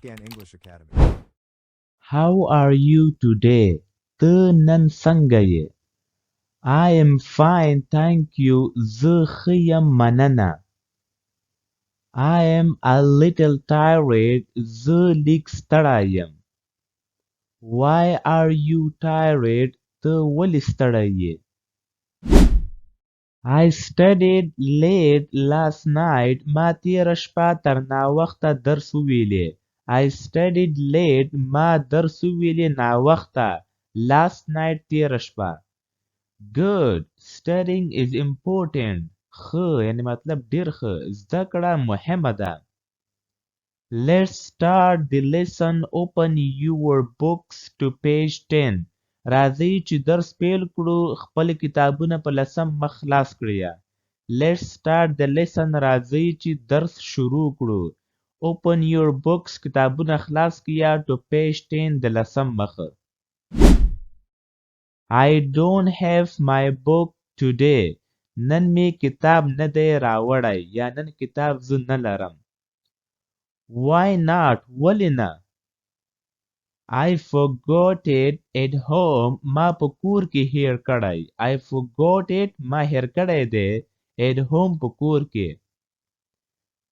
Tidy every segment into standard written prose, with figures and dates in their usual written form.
Pashto and English Academy. How are you today? ته نن څنګه یې؟ I am fine, thank you. زه ښه یم مننه. I am a little tired. زه لږ ستړی یم. Why are you tired? ته ولې ستړی یې؟ I studied late last night. ما تېره شپه تر ناوخته درس وویلې. I studied late. ما درس وویلې ناوخته. Last night تېره شپه. Good. Studying is important. ښه یعنی مطلب ډېر ښه. زده کړه مهمه ده. Let's start the lesson. Open your books to page 10. راځئ چې درس پیل کړو. خپل کتابونه په 10 مخ خلاص کړئ. Let's start the lesson. راځئ چې درس شروع کړو. Open your books. کتابونه خلاص کړئ to page 10 د 10 مخ. I don't have my book today. نن می کتاب نه دی راوړی یا نن کتاب زه نه لرم. Why not? ولې نه؟ I forgot it at home. ما په کور کې هیر کړی. I forgot it. ما هیر کړی دی. At home په کور کې.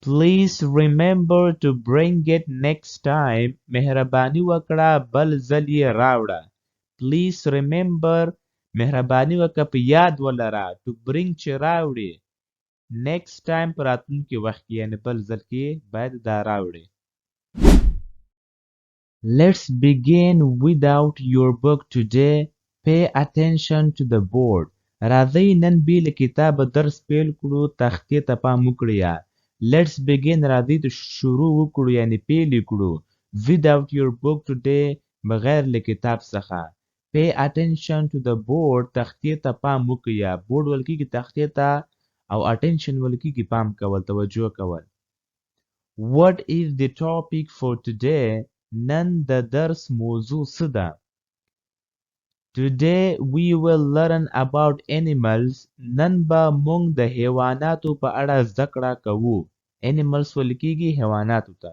Please remember to bring it next time. مهرباني وکړه بل ځل یې راوړه. Please remember. مهرباني وکړه په یاد ولره. To bring چې راوړي. Next time په راتلونکي وخت کې یعنې بل ځل کې باید دا راوړي. Let's begin without your book today. Pay attention to the board. راځئ نن بې له کتابه درس پیل کړو. تختې ته پام وکړئ. Let's begin. راځئ ته شروع وکړو یعنې پیل کړو. Without your book today. بغیر له کتاب څخه. Pay attention to the board. تختې ته پام وکړئ. بورډ ویل کېږي تختې ته او attention ویل کېږي پام کول توجه کول. What is the topic for today? نن د درس موضوع څه ده؟ Today we will learn about animals. نن به موږ د حیواناتو په اړه زده کړه کوو. Animals ویل کېږي حیواناتو ته.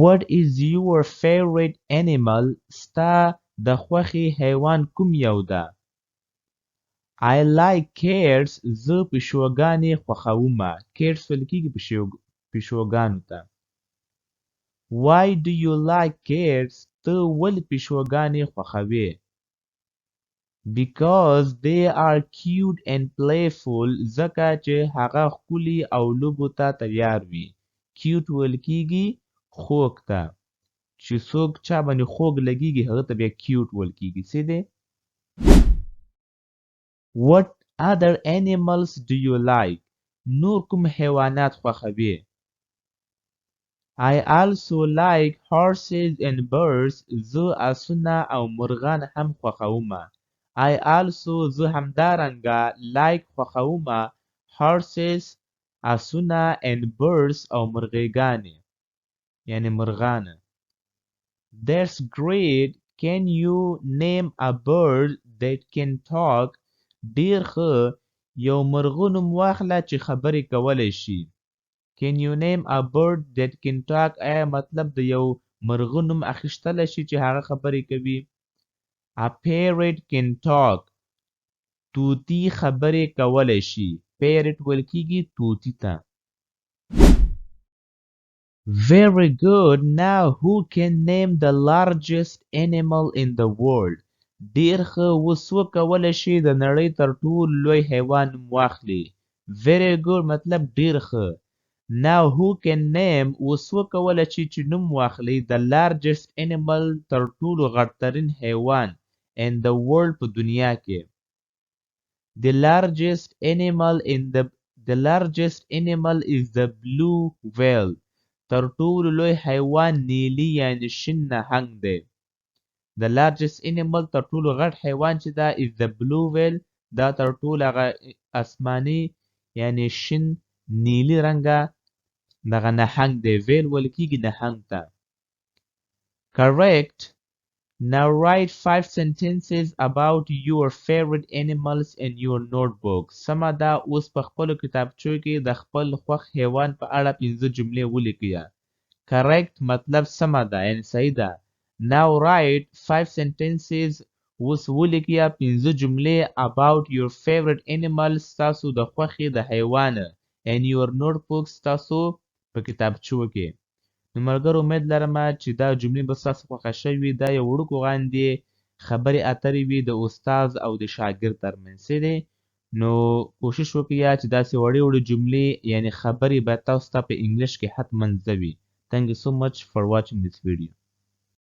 What is your favorite animal? ستا د خوښې حیوان کوم یو ده؟ I like cats. زه پیشوګانې خوښومه. Cats ویل کېږي پیشوګانو ته. Why do you like cats? ته ولې پیشوګانې خوښوې؟ Because they are cute and playful. ځکه چې هغه ښکلي او لوبو ته تیار وي. Cute ویل کېږي خوږ ته. چې څوک چا باندې خوږ لګېږي هغه ته بیا cute ویل کېږي. څه دی؟ What other animals do you like? نور کوم حیوانات خوښوې؟ I also like horses and birds. زه آسونه او مرغان هم خوښومه. I also زه همدارنګه like خوښومه horses آسونه and birds او مرغېګانې یعنې مرغانه. That's great. Can you name a bird that can talk? ډېر ښه. یو مرغه نوم واخله چې خبرې کولی شي. Can you name a bird that can talk? آیا مطلب د یو مرغه نوم اخیستلی شي چې هغه خبرې کوي؟ A parrot can talk. طوطي خبرې کولی شي. Parrot ویل کېږي طوطي ته. Very good. Now who can name the largest animal in the world? ډېر ښه. اوس څوک کولی شي د نړۍ تر ټولو لوی حیوان نوم واخلي؟ Very good مطلب ډېر ښه. Now who can name اوس څوک کولی شي چې نوم واخلي the largest animal تر ټولو غټترین حیوان in the world په دنیا کې. The largest animal is the blue whale. تر ټولو لوی حیوان نیلي یعنې شین نهنګ دی. The largest animal تر ټولو غټ حیوان چې دا is the blue whale. دا تر ټولو هغه اسماني یعنې شین نیلي رنګه دغه نهنګ دی. whale ویل کېږي نهنګ ته. Correct. Now write 5 sentences about your favorite animals in your notebook. سمه ده. اوس په خپلو کتابچو کې د خپل خوښ حیوان په اړه 5 جملې ولیکئ. correct مطلب سمه ده یعنی صحیح ده. now write 5 sentences اوس ولیکیا 5 جملې about your favorite animal ستاسو د خوښې د حیوان in your notebook ستاسو په کتابچو کې. نو ملګرو امید لرم چې دا جملې به ستاسو خوښه شوي. دا یو وړوکو غاندې خبرې اترې وي د استاد او د شاګرد ترمنځ دی. نو کوشش وکړئ چې داسې وړې وړې جملې یعنی خبرې باید تاسو ته په انګلیش کې حتما زده وي. Thank you so much for watching this video.